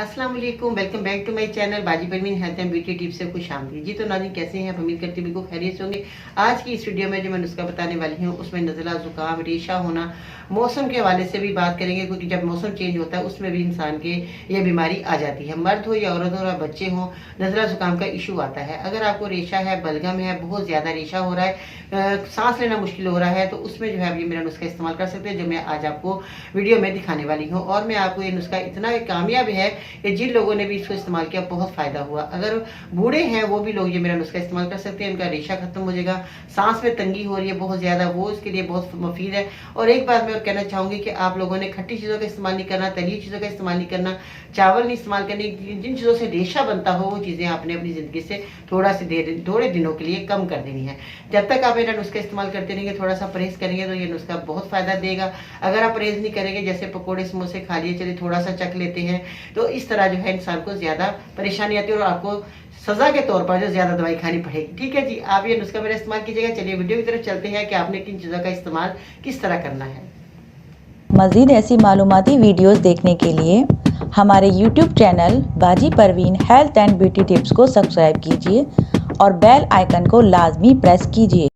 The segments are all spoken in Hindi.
अस्सलाम वालेकुम, welcome back to my channel Baji Parveen health and beauty tips से खुश आमदीद। जी तो नाज़रीन, कैसे हैं आप? उम्मीद करती हूँ बिल्कुल खैरियत से होंगे। आज की इस वीडियो में जो मैं नुस्खा बताने वाली हूँ उसमें नज़ला, ज़ुकाम, रेशा होना, मौसम के हवाले से भी बात करेंगे, क्योंकि जब मौसम चेंज होता है उसमें भी इंसान के ये बीमारी आ जाती है। मर्द हो या औरत हो या बच्चे हों, नज़ला ज़ुकाम का इशू आता है। अगर आपको रेशा है, बलगम है, बहुत ज़्यादा रेशा हो रहा है, सांस लेना मुश्किल हो रहा है, तो उसमें जो है आप ये मेरा नुस्खा इस्तेमाल कर सकते हैं, जो मैं आज आपको वीडियो में दिखाने वाली हूँ। और मैं आपको ये नुस्खा इतना कामयाब है कि जिन लोगों ने भी इसको इस्तेमाल किया बहुत फायदा हुआ। अगर बूढ़े हैं वो भी लोग ये मेरा नुस्खा इस्तेमाल कर सकते हैं, उनका रेशा खत्म हो जाएगा। सांस में तंगी हो रही है बहुत ज्यादा, वो इसके लिए बहुत मुफीद है। और एक बात मैं और कहना चाहूंगी कि आप लोगों ने खट्टी चीजों का इस्तेमाल नहीं करना, तली चीजों का इस्तेमाल नहीं करना, चावल नहीं इस्तेमाल करनी। जिन चीजों से रेशा बनता हो वो चीजें आपने अपनी जिंदगी से थोड़े दिनों के लिए कम कर देनी है। जब तक आप मेरा नुस्खा इस्तेमाल करते रहेंगे, थोड़ा सा परहेज करेंगे, तो ये नुस्खा बहुत फायदा देगा। अगर आप परहेज नहीं करेंगे, जैसे पकौड़े समोसे खा लिए, चलिए थोड़ा सा चख लेते हैं, तो इस तरह जो है इंसान को ज्यादा परेशानी आती है और आपको सजा के तौर पर जो ज्यादा दवाई खानी पड़ेगी। ठीक है जी, आप ये नुस्खा मेरा इस्तेमाल कीजिएगा। चलिए वीडियो की तरफ चलते हैं कि आपने किन चीजों का इस्तेमाल किस तरह करना है। मज़ीद ऐसी मालूमाती वीडियोस देखने के लिए हमारे YouTube channel Baji Parveen health and beauty tips को सब्सक्राइब कीजिए और बेल आइकन को लाजमी प्रेस कीजिए।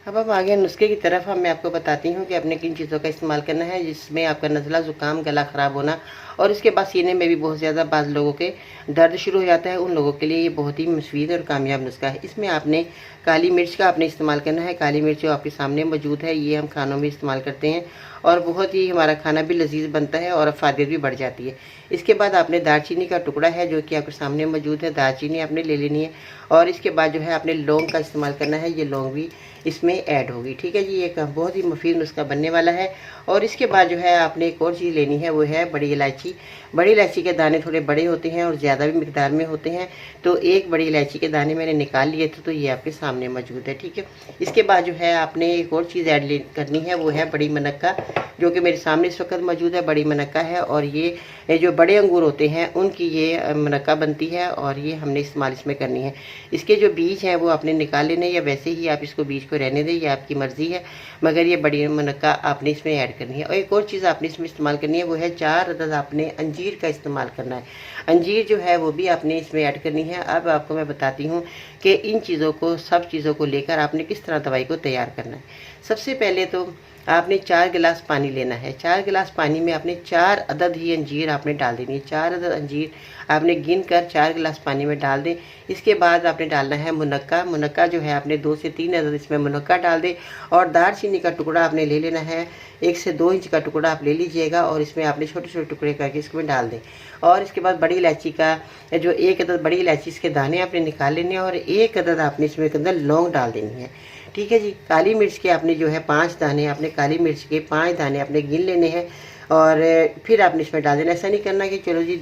अब हम आगे नुस्खे की तरफ मैं आपको बताती हूँ कि आपने किन चीज़ों का इस्तेमाल करना है, जिसमें आपका नज़ला, ज़ुकाम, गला ख़राब होना और इसके बाद सीने में भी बहुत ज़्यादा बाज़ लोगों के दर्द शुरू हो जाता है, उन लोगों के लिए ये बहुत ही मुफीद और कामयाब नुस्खा है। इसमें आपने काली मिर्च का आपने इस्तेमाल करना है। काली मिर्च जो आपके सामने मौजूद है, ये हम खानों में इस्तेमाल करते हैं और बहुत ही हमारा खाना भी लजीज बनता है और अफादियत भी बढ़ जाती है। इसके बाद आपने दालचीनी का टुकड़ा है जो कि आपके सामने मौजूद है, दालचीनी आपने ले लेनी है। और इसके बाद जो है आपने लौंग का इस्तेमाल करना है, ये लौंग भी इसमें ऐड होगी। ठीक है जी, एक बहुत ही मुफीद नुस्खा बनने वाला है। और इसके बाद जो है आपने एक और चीज़ लेनी है, वो है बड़ी इलायची। बड़ी इलायची के दाने थोड़े बड़े होते हैं और ज़्यादा भी मिकदार में होते हैं, तो एक बड़ी इलायची के दाने मैंने निकाल लिए थे, तो ये आपके सामने मौजूद है। ठीक है, इसके बाद जो है आपने एक और चीज़ ऐड करनी है, वो है बड़ी मनक्का, जो कि मेरे सामने इस वक्त मौजूद है। बड़ी मनक्का है और ये जो बड़े अंगूर होते हैं उनकी ये मनक्का बनती है और ये हमने इस्तेमाल इसमें करनी है। इसके जो बीज हैं वो आपने निकाल लेने, या वैसे ही आप इसको बीज को रहने दें, ये आपकी मर्ज़ी है, मगर ये बड़ी मनक्का आपने इसमें ऐड करनी है। और एक और चीज़ आपने इसमें इस्तेमाल करनी है, वो है 4 अदद आपने अंजीर का इस्तेमाल करना है। अंजीर जो है वो भी आपने इसमें ऐड करनी है। अब आपको मैं बताती हूँ कि इन चीज़ों को, सब चीज़ों को लेकर आपने किस तरह दवाई को तैयार करना है। सबसे पहले तो आपने 4 गिलास पानी लेना है। 4 गिलास पानी में आपने 4 अदद ही अंजीर आपने डाल देनी है। 4 अदद अंजीर आपने गिन कर 4 गिलास पानी में डाल दें। इसके बाद आपने डालना है मुनक्का। मुनक्का जो है आपने 2 से 3 अदद इसमें मुनक्का डाल दें। और दालचीनी का टुकड़ा आपने ले लेना है, 1 से 2 इंच का टुकड़ा आप ले लीजिएगा और इसमें आपने छोटे छोटे टुकड़े करके इसमें डाल दें। और इसके बाद बड़ी इलायची का जो 1 अदद बड़ी इलायची, इसके दाने आपने निकाल लेने और 1 अदद आपने इसमें के अंदर लौंग डाल देनी है। ठीक है जी, काली मिर्च के आपने जो है 5 दाने, आपने काली मिर्च के 5 दाने आपने गिन लेने हैं और फिर आपने इसमें डाल देना। ऐसा नहीं करना कि चलो जी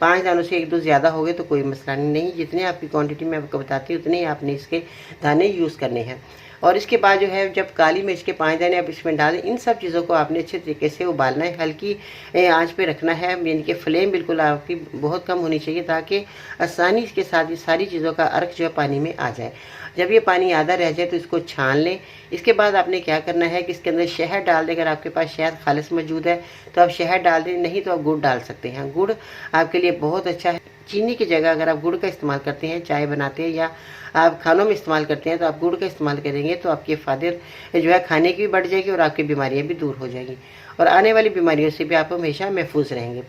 5 दानों से 1-2 ज़्यादा हो गए तो कोई मसला नहीं, जितने आपकी क्वांटिटी में आपको बताती हूँ उतने ही आपने इसके दाने यूज़ करने हैं। और इसके बाद जो है जब काली मिर्च के 5 दाने आप इसमें डालें, इन सब चीज़ों को आपने अच्छे तरीके से उबालना है, हल्की आंच पे रखना है, यानी कि फ्लेम बिल्कुल आपकी बहुत कम होनी चाहिए, ताकि आसानी के साथ ये सारी चीज़ों का अर्क जो है पानी में आ जाए। जब ये पानी आधा रह जाए तो इसको छान लें। इसके बाद आपने क्या करना है कि इसके अंदर शहद डाल दें। अगर आपके पास शहद खालिस मौजूद है तो आप शहद डाल दें, नहीं तो आप गुड़ डाल सकते हैं। गुड़ आपके लिए बहुत अच्छा है। चीनी की जगह अगर आप गुड़ का इस्तेमाल करते हैं, चाय बनाते हैं या आप खानों में इस्तेमाल करते हैं, तो आप गुड़ का इस्तेमाल करेंगे तो आपकी फायदे जो है खाने की भी बढ़ जाएगी और आपकी बीमारियां भी दूर हो जाएगी और आने वाली बीमारियों से भी आप हमेशा महफूज रहेंगे।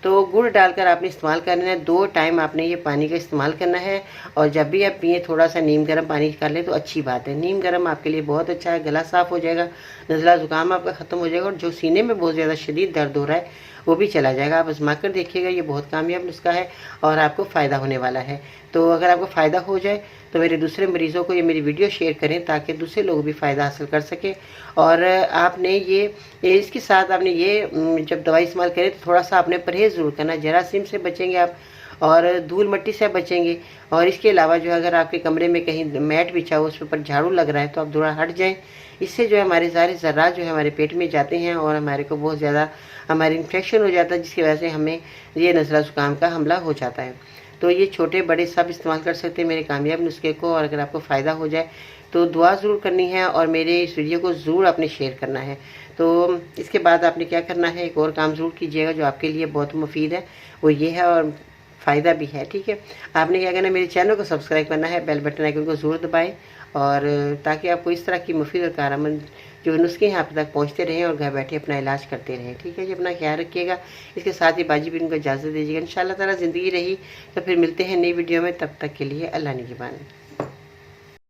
तो गुड़ डालकर आपने इस्तेमाल करना है। 2 टाइम आपने ये पानी का इस्तेमाल करना है और जब भी आप पिए थोड़ा सा नीम गर्म पानी कर लें तो अच्छी बात है। नीम गर्म आपके लिए बहुत अच्छा है, गला साफ़ हो जाएगा, नज़ला ज़ुकाम आपका ख़त्म हो जाएगा और जो सीने में बहुत ज़्यादा शदीद दर्द हो रहा है वो भी चला जाएगा। आप आजमा कर देखिएगा, ये बहुत कामयाब नुस्खा है और आपको फ़ायदा होने वाला है। तो अगर आपको फ़ायदा हो जाए तो मेरे दूसरे मरीज़ों को ये मेरी वीडियो शेयर करें, ताकि दूसरे लोग भी फ़ायदा हासिल कर सकें। और आपने ये इसके साथ आपने ये जब दवाई इस्तेमाल करें तो थोड़ा सा आपने परहेज़ ज़रूर करना। जरासीम से बचेंगे आप और धूल मिट्टी से बचेंगे। और इसके अलावा जो है अगर आपके कमरे में कहीं मैट बिछा हो, उस पर झाड़ू लग रहा है, तो आप थोड़ा हट जाएं। इससे जो है हमारे सारे ज़र्रात जो है हमारे पेट में जाते हैं और हमारे को बहुत ज़्यादा हमारे इन्फेक्शन हो जाता है, जिसकी वजह से हमें ये नज़ला ज़ुकाम का हमला हो जाता है। तो ये छोटे बड़े सब इस्तेमाल कर सकते हैं मेरे कामयाब नुस्खे को। और अगर आपको फ़ायदा हो जाए तो दुआ ज़रूर करनी है और मेरे इस वीडियो को ज़रूर आपने शेयर करना है, तो इसके बाद आपने क्या करना है, एक और काम ज़रूर कीजिएगा जो आपके लिए बहुत मुफीद है, वो ये है और फ़ायदा भी है। ठीक है, आपने क्या करना है, मेरे चैनल को सब्सक्राइब करना है, बेल बटन आइकन को ज़रूर दबाएं, और ताकि आपको इस तरह की मुफीद और कारगर जो नुस्खे हैं आप तक पहुंचते रहें और घर बैठे अपना इलाज करते रहें। ठीक है जी, अपना ख्याल रखिएगा। इसके साथ ही बाजी भी उनको इजाज़त दीजिएगा। इंशाअल्लाह ताला ज़िंदगी रही तो फिर मिलते हैं नई वीडियो में, तब तक के लिए अल्लाह निगहबान।